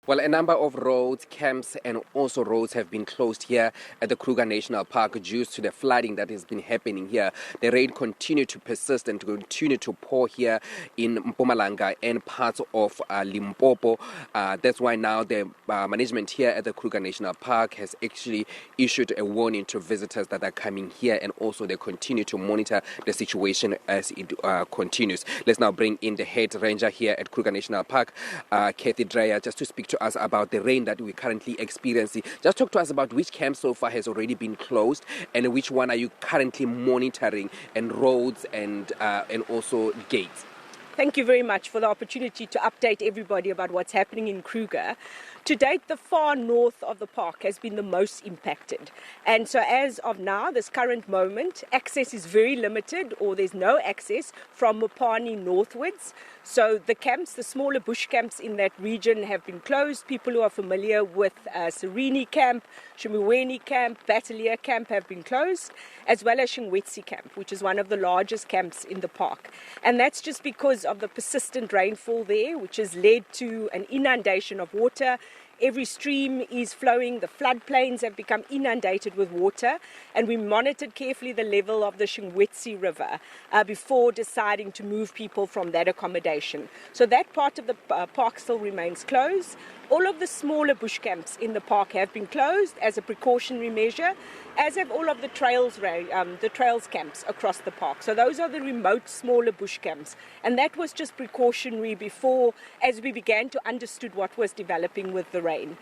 Well, a number of roads, camps, and also roads have been closed here at the Kruger National Park due to the flooding that has been happening here. The rain continued to persist and continue to pour here in Mpumalanga and parts of Limpopo. That's why now the management here at the Kruger National Park has actually issued a warning to visitors that are coming here, and also they continue to monitor the situation as it continues. Let's now bring in the head ranger here at Kruger National Park, Kathy Dreyer, just to speak to us about the rain that we're currently experiencing. Just talk to us about which camp so far has already been closed and which one are you currently monitoring, and roads and also gates. Thank you very much for the opportunity to update everybody about what's happening in Kruger. To date, the far north of the park has been the most impacted. And so as of now, this current moment, access is very limited, or there's no access from Mopani northwards. So the camps, the smaller bush camps in that region have been closed. People who are familiar with Sereni Camp, Shimuweni Camp, Battalier Camp have been closed, as well as Shingwetsi Camp, which is one of the largest camps in the park. And that's just because of the persistent rainfall there, which has led to an inundation of water. Every stream is flowing, the floodplains have become inundated with water, and we monitored carefully the level of the Shingwetsi River before deciding to move people from that accommodation. So that part of the park still remains closed. All of the smaller bush camps in the park have been closed as a precautionary measure, as have all of the trails camps across the park. So those are the remote, smaller bush camps. And that was just precautionary before, as we began to understand what was developing with the rain.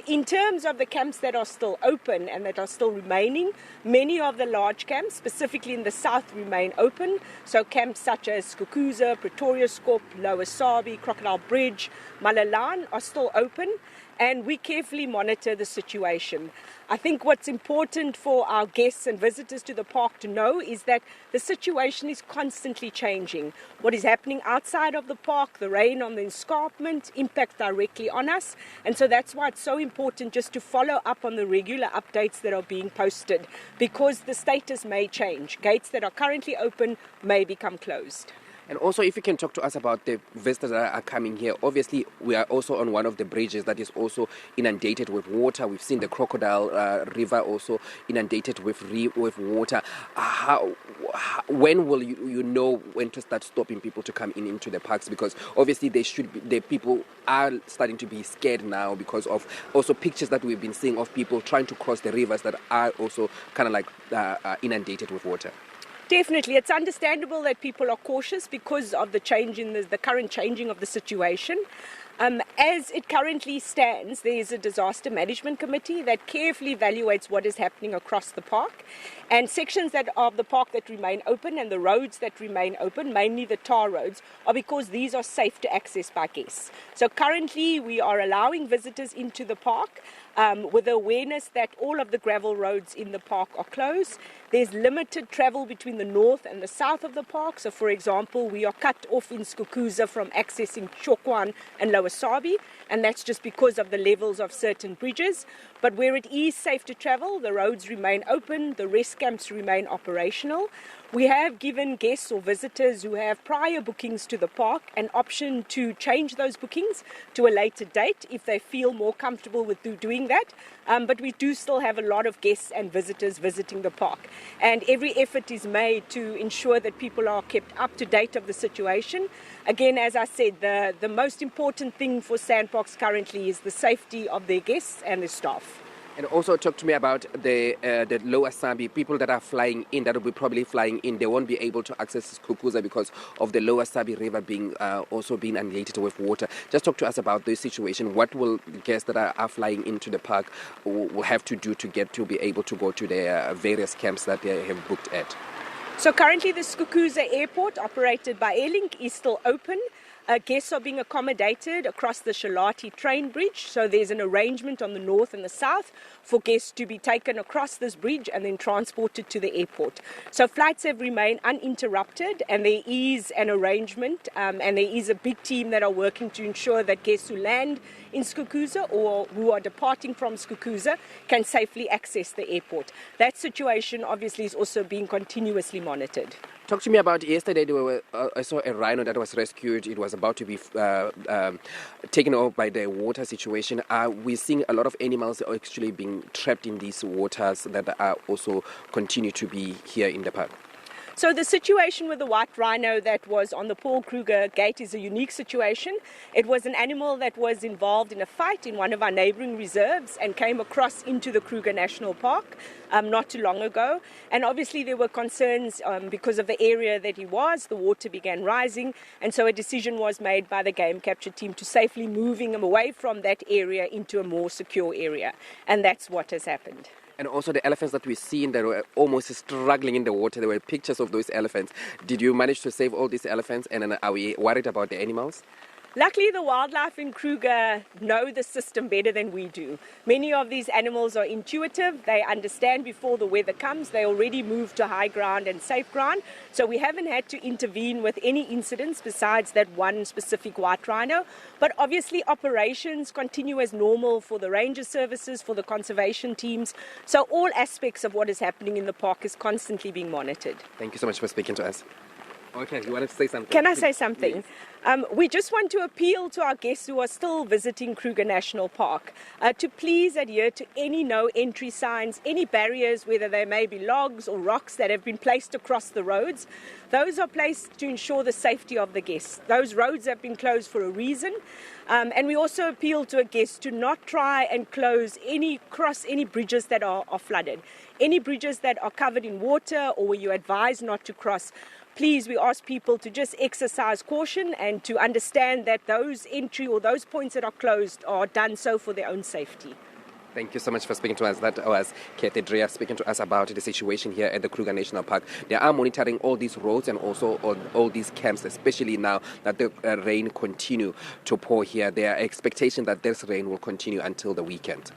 In terms of the camps that are still open and that are still remaining, many of the large camps, specifically in the south, remain open. So camps such as Skukuza, Pretoriaskop, Lower Sabi, Crocodile Bridge, Malalan are still open, and we carefully monitor the situation. I think what's important for our guests and visitors to the park to know is that the situation is constantly changing. What is happening outside of the park, the rain on the escarpment, impacts directly on us, and so that's why it's so important just to follow up on the regular updates that are being posted, because the status may change. Gates that are currently open may become closed. And also, if you can talk to us about the visitors that are coming here. Obviously, we are also on one of the bridges that is also inundated with water. We've seen the Crocodile River also inundated with water. When will you know when to start stopping people to come into the parks? Because obviously the people are starting to be scared now because of also pictures that we've been seeing of people trying to cross the rivers that are also kind of like inundated with water. Definitely. It's understandable that people are cautious because of the current changing of the situation. As it currently stands, there is a disaster management committee that carefully evaluates what is happening across the park, and sections of the park that remain open and the roads that remain open, mainly the tar roads, are because these are safe to access by guests. So currently we are allowing visitors into the park with the awareness that all of the gravel roads in the park are closed. There's limited travel between the north and the south of the park. So for example, we are cut off in Skukuza from accessing Chokwan and Lower Sabi, and that's just because of the levels of certain bridges. But where it is safe to travel, the roads remain open, the rest camps remain operational. We have given guests or visitors who have prior bookings to the park an option to change those bookings to a later date if they feel more comfortable with doing that. But we do still have a lot of guests and visitors visiting the park. And every effort is made to ensure that people are kept up to date of the situation. Again, as I said, the most important thing for SANParks currently is the safety of their guests and their staff. And also talk to me about the Lower Sabi, people that are flying in, that will be probably flying in. They won't be able to access Skukuza because of the Lower Sabi River being also being inundated with water. Just talk to us about this situation. What will guests that are flying into the park will have to do to be able to go to their various camps that they have booked at? So currently the Skukuza airport, operated by Airlink, is still open. Guests are being accommodated across the Shalati train bridge. So there's an arrangement on the north and the south for guests to be taken across this bridge and then transported to the airport. So flights have remained uninterrupted, and there is an arrangement and there is a big team that are working to ensure that guests who land in Skukuza or who are departing from Skukuza can safely access the airport. That situation obviously is also being continuously monitored. Talk to me about yesterday. I saw a rhino that was rescued. It was about to be taken over by the water situation. Are we seeing a lot of animals actually being trapped in these waters that are also continue to be here in the park? So the situation with the white rhino that was on the Paul Kruger Gate is a unique situation. It was an animal that was involved in a fight in one of our neighboring reserves and came across into the Kruger National Park not too long ago. And obviously there were concerns because of the area that he was. The water began rising, and so a decision was made by the game capture team to safely moving him away from that area into a more secure area. And that's what has happened. And also the elephants that we've seen that were almost struggling in the water. There were pictures of those elephants. Did you manage to save all these elephants? And are we worried about the animals? Luckily, the wildlife in Kruger know the system better than we do. Many of these animals are intuitive. They understand before the weather comes. They already move to high ground and safe ground. So we haven't had to intervene with any incidents besides that one specific white rhino. But obviously, operations continue as normal for the ranger services, for the conservation teams. So all aspects of what is happening in the park is constantly being monitored. Thank you so much for speaking to us. Okay, you want to say something? Can I say something? We just want to appeal to our guests who are still visiting Kruger National Park to please adhere to any no entry signs, any barriers, whether they may be logs or rocks that have been placed across the roads. Those are placed to ensure the safety of the guests. Those roads have been closed for a reason. And we also appeal to a guest to not try and cross any bridges that are flooded. Any bridges that are covered in water or where you advise not to cross, please, we ask people to just exercise caution and to understand that those entry or those points that are closed are done so for their own safety. Thank you so much for speaking to us. That was Kate Drea speaking to us about the situation here at the Kruger National Park. They are monitoring all these roads and also all these camps, especially now that the rain continue to pour here. There are expectations that this rain will continue until the weekend.